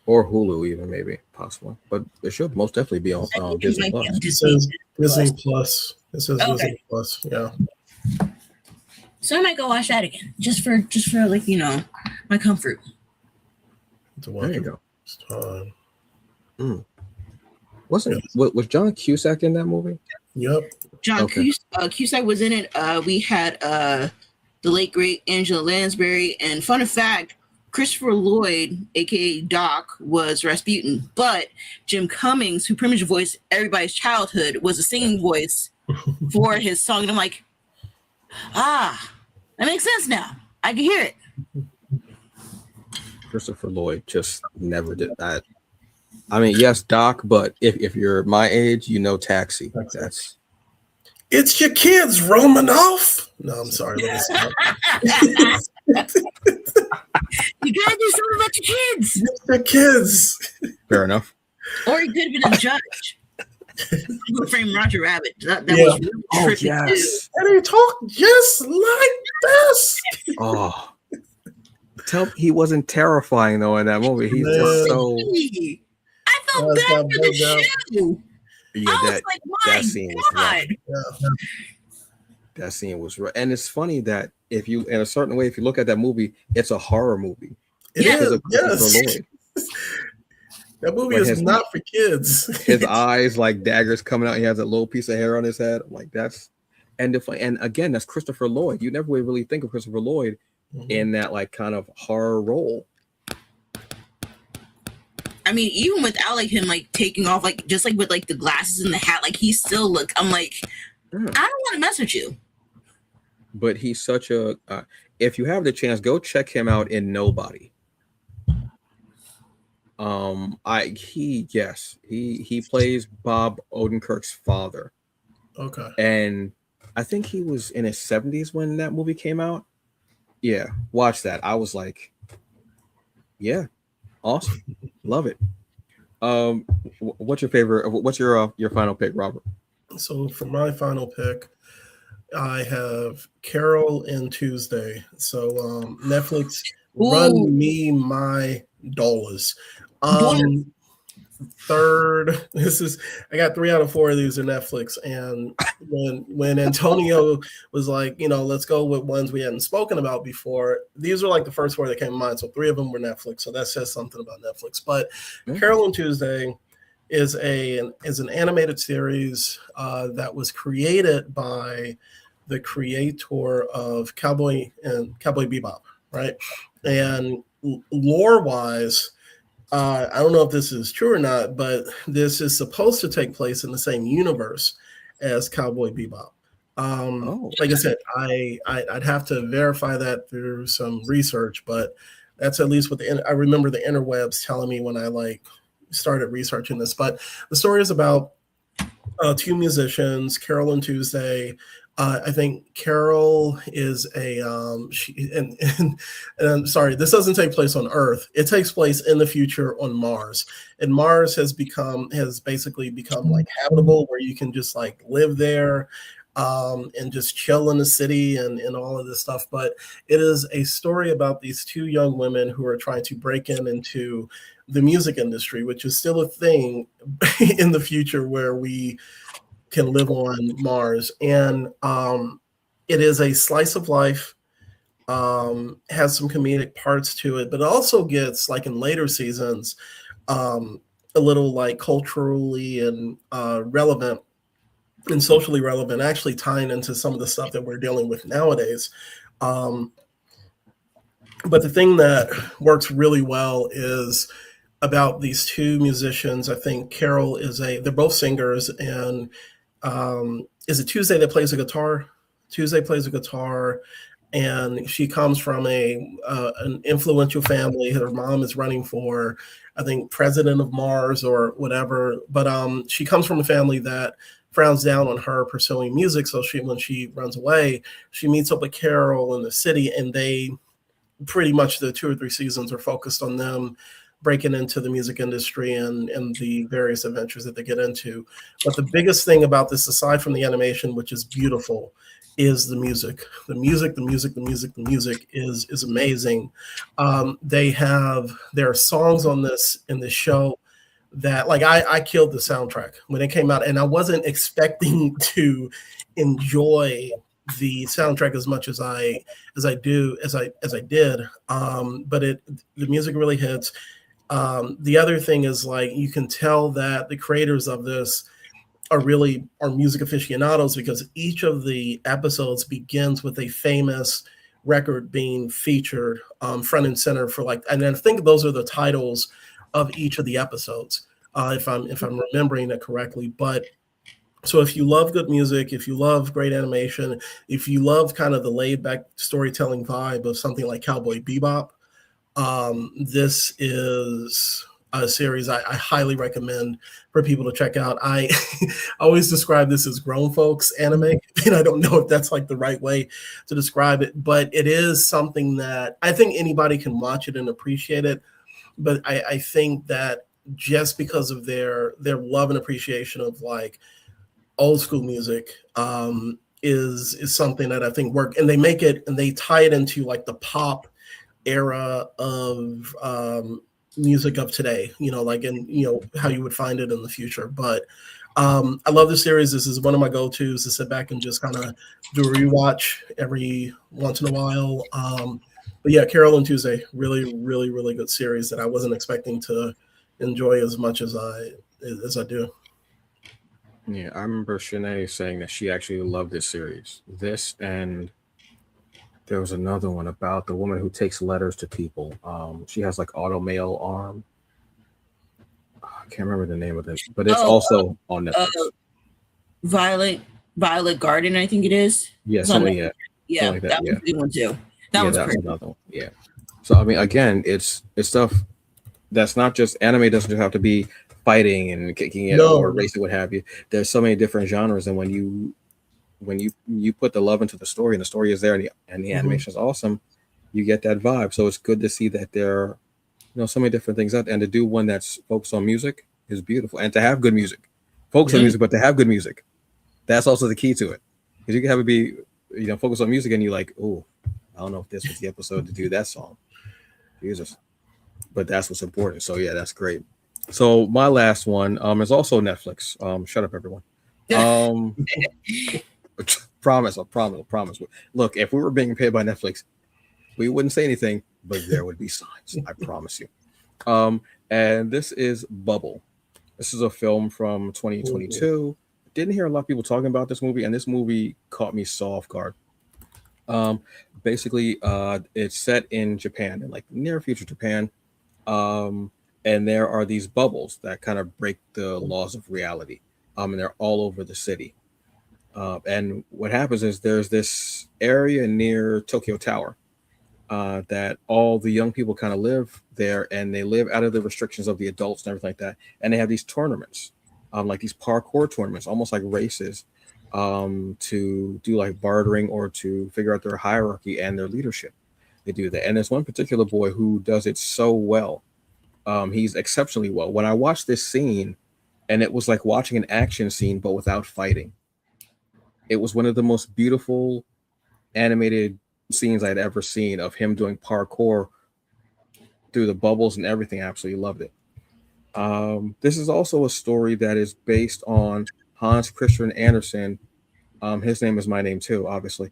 Or Hulu, even maybe, possibly. But it should most definitely be on Disney Plus. It says Disney Plus. It says Disney Plus, yeah. So I might go watch that again, just for like, you know, my comfort. There you go. Was John Cusack in that movie? Yep. John Cusack was in it. We had the late great Angela Lansbury, and fun fact, Christopher Lloyd, aka Doc, was Rasputin, but Jim Cummings, who pretty much voiced everybody's childhood, was a singing voice for his song. And I'm like, that makes sense now. I can hear it. Christopher Lloyd just never did that. I mean, yes, Doc, but if you're my age, you know Taxi. That's it's your kids, Romanoff. No, I'm sorry. You gotta do something about your kids. The kids. Fair enough. Or he could have been a judge. Who Framed Roger Rabbit? That Yeah. was really trippy too. And he talked just like this. Oh, he wasn't terrifying though in that movie. He's just so. I felt That's bad how for the bugged out. shoe. Yeah, I was like, my scene was rough. God. Yeah. That scene was rough. And it's funny that if you, in a certain way, if you look at that movie, it's a horror movie. It Yeah. is. Yes. Lloyd. That movie Like is not for kids. His eyes like daggers coming out. He has a little piece of hair on his head. Like that's, and again, that's Christopher Lloyd. You never would really think of Christopher Lloyd in that like kind of horror role. I mean, even without like him like taking off like just like with like the glasses and the hat, like he still look. I'm like, I don't want to mess with you. But he's such a. If you have the chance, go check him out in Nobody. He plays Bob Odenkirk's father. Okay. And I think he was in his 70s when that movie came out. Yeah, watch that. I was like, yeah, awesome, love it. What's your favorite? What's your final pick, Robert? So for my final pick, I have Carol and Tuesday. So Netflix, run me my dollars. Third, I got 3 out of 4 of these are Netflix. And when Antonio was like, let's go with ones we hadn't spoken about before, these were like the first 4 that came to mind. So 3 of them were Netflix. So that says something about Netflix. But Carol and Tuesday is an animated series that was created by the creator of Cowboy Bebop, right? And lore-wise, I don't know if this is true or not, but this is supposed to take place in the same universe as Cowboy Bebop. Like I said, I'd have to verify that through some research, but that's at least what I remember the interwebs telling me when I started researching this. But the story is about 2 musicians, Carol and Tuesday. I think Carol is and I'm sorry, this doesn't take place on Earth. It takes place in the future on Mars. And Mars has basically become like habitable where you can just like live there and just chill in the city and all of this stuff. But it is a story about these 2 young women who are trying to break into the music industry, which is still a thing in the future where we can live on Mars. And it is a slice of life, has some comedic parts to it, but it also gets, like in later seasons, a little like culturally and relevant and socially relevant, actually tying into some of the stuff that we're dealing with nowadays. But the thing that works really well is about these 2 musicians. I think Carol they're both singers, and is it Tuesday that plays a guitar? Tuesday plays a guitar, and she comes from an influential family. Her mom is running for, I think, president of Mars or whatever. But she comes from a family that frowns down on her pursuing music. So when she runs away, she meets up with Carol in the city, and they pretty much the 2 or 3 seasons are focused on them breaking into the music industry and the various adventures that they get into. But the biggest thing about this, aside from the animation, which is beautiful, is the music. The music is amazing. There are songs in this show that, like, I killed the soundtrack when it came out, and I wasn't expecting to enjoy the soundtrack as much as I did. But the music really hits. The other thing is, like, you can tell that the creators of this are music aficionados, because each of the episodes begins with a famous record being featured front and center and I think those are the titles of each of the episodes, if I'm remembering it correctly. But so if you love good music, if you love great animation, if you love kind of the laid back storytelling vibe of something like Cowboy Bebop, this is series I highly recommend for people to check out. I always describe this as grown folks anime, and I don't know if that's like the right way to describe it, but it is something that I think anybody can watch it and appreciate it. But I think that just because of their love and appreciation of like old school music, is something that I think work, and they make it and they tie it into like the pop era of music of today, like in how you would find it in the future. But I love this series. This is one of my go-tos to sit back and just kind of do a rewatch every once in a while. But yeah, Carol and Tuesday, really, really, really good series that I wasn't expecting to enjoy as much as I do. Yeah, I remember Shanae saying that she actually loved this series. This, and there was another one about the woman who takes letters to people. She has like auto mail arm. I can't remember the name of it, but it's Oh, also on uh, Netflix. Violet Violet Garden, I think it is. Yeah, It's on something, Netflix. yeah, Yeah, something like that. that Yeah, one's a good one too. That yeah, one's that's great. another one. Yeah. So I mean, again, it's stuff that's not just anime. Doesn't just have to be fighting and kicking it or No. racing, what have you. There's so many different genres, and when you put the love into the story, and the story is there, and the Mhm. animation is awesome, you get that vibe. So it's good to see that there are, so many different things out there, and to do one that's focused on music is beautiful, and to have good music, focus on Yeah. music, but to have good music, that's also the key to it, because you can have it be, focus on music, and you're like, oh, I don't know if this was the episode to do that song, Jesus, but that's what's important. So yeah, that's great. So my last one is also Netflix. Shut up, everyone. Um, promise, I promise, I promise. Look, if we were being paid by Netflix, we wouldn't say anything, but there would be signs. I promise you. Um, and this is Bubble. This is a film from Mhm. 2022. Didn't hear a lot of people talking about this movie, and this movie caught me so off guard. Um, Basically, it's set in Japan, in like near future Japan. Um, and there are these bubbles that kind of break the laws of reality. And they're all over the city. And what happens is there's this area near Tokyo Tower, that all the young people kind of live there, and they live out of the restrictions of the adults and everything like that. And they have these tournaments, like these parkour tournaments, almost like races, to do like bartering or to figure out their hierarchy and their leadership. They do that. And there's one particular boy who does it so well. He's exceptionally well. When I watched this scene, and it was like watching an action scene, but without fighting. It was one of the most beautiful animated scenes I'd ever seen of him doing parkour through the bubbles and everything. I absolutely loved it. This is also a story that is based on Hans Christian Andersen. His name is my name too, obviously.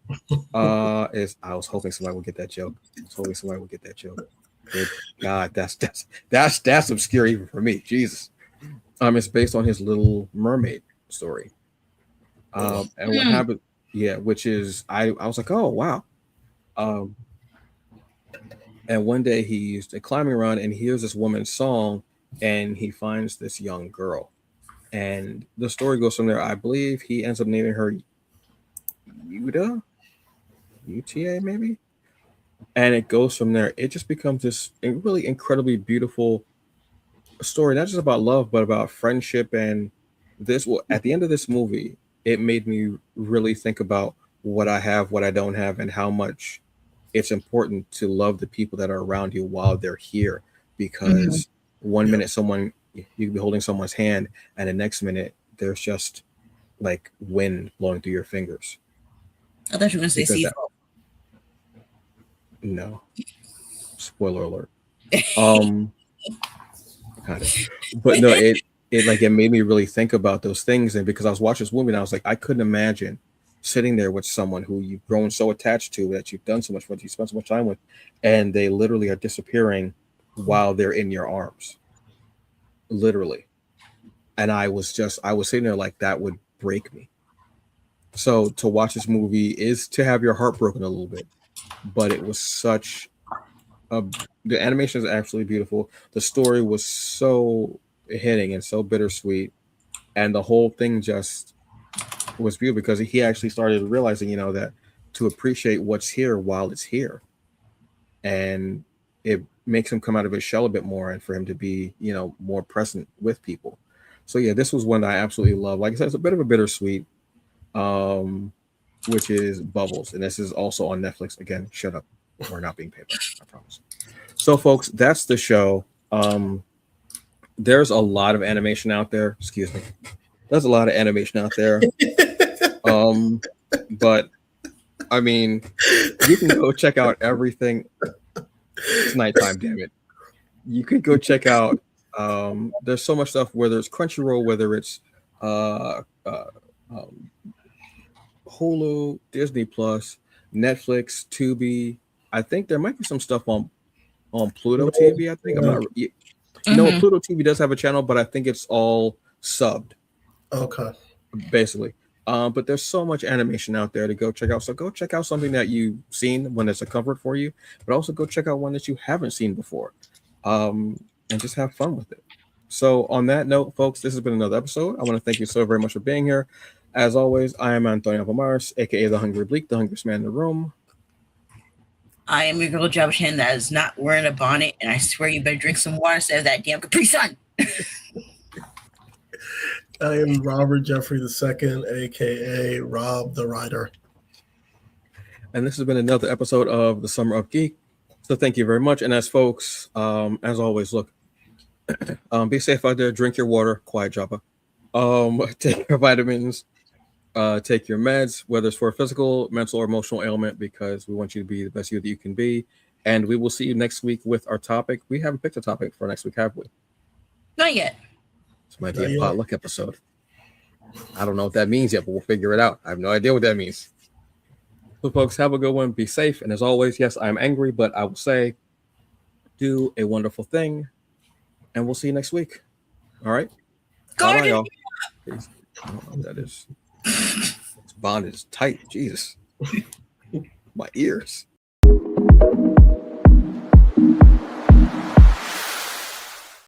Is I was hoping somebody would get that joke. I was hoping somebody would get that joke. Good God, that's obscure even for me. Jesus. It's based on his Little Mermaid story. And what Mm. happened? Yeah, which is I was like, oh wow. Um, and one day he's climbing around and he hears this woman's song, and he finds this young girl, and the story goes from there. I believe he ends up naming her Yuta, UTA maybe, and it goes from there. It just becomes this really incredibly beautiful story, not just about love, but about friendship. And this, well, at the end of this movie, it made me really think about what I have, what I don't have, and how much it's important to love the people that are around you while they're here. Mhm. Because one Yeah. minute you can be holding someone's hand, and the next minute there's just like wind blowing through your fingers. I thought you were going to say Because that, seafood. no, spoiler alert. Um, kind of, but no, it made me really think about those things. And because I was watching this movie, and I was like, I couldn't imagine sitting there with someone who you've grown so attached to, that you've done so much with, you spent so much time with, and they literally are disappearing while they're in your arms, literally. And I was sitting there like, that would break me. So to watch this movie is to have your heart broken a little bit, but it was such a the animation is absolutely beautiful. The story was so hitting and so bittersweet, and the whole thing just was beautiful, because he actually started realizing, that to appreciate what's here while it's here. And it makes him come out of his shell a bit more, and for him to be, more present with people. So yeah, this was one that I absolutely love. Like I said, it's a bit of a bittersweet, um, which is Bubbles, and this is also on Netflix. Again, shut up, we're not being paid back, I promise. So, folks, that's the show. There's a lot of animation out there. Excuse me. There's a lot of animation out there. But I mean, you can go check out everything. It's nighttime, damn it. You could go check out. There's so much stuff. Whether it's Crunchyroll, whether it's uh, uh, um, Hulu, Disney Plus, Netflix, Tubi. I think there might be some stuff on Pluto TV. I think I'm not. You know, Mhm. Pluto TV does have a channel, but I think it's all subbed, Okay. basically. But there's so much animation out there to go check out. So go check out something that you've seen when it's a comfort for you, but also go check out one that you haven't seen before, and just have fun with it. So on that note, folks, this has been another episode. I want to thank you so very much for being here. As always, I am Antonio Pomares, aka the Hungry Bleak, the hungriest man in the room. I am your girl Jabshan that is not wearing a bonnet, and I swear you better drink some water instead of that damn Capri Sun. I am Robert Jeffrey II, aka Rob the Writer. And this has been another episode of the Summer of Geek. So thank you very much. And as folks, as always, look, be safe out there. Drink your water. Quiet, Joppa. Take your vitamins. Take your meds, whether it's for a physical, mental, or emotional ailment, because we want you to be the best you that you can be. And we will see you next week with our topic. We haven't picked a topic for next week, have we? Not yet. This might be a potluck episode. I don't know what that means yet, but we'll figure it out. I have no idea what that means. So, folks, have a good one. Be safe. And as always, yes, I'm angry, but I will say, do a wonderful thing. And we'll see you next week. All right? Bye-bye, y'all. Peace. I don't know what that is. This bond is tight. Jesus. My ears.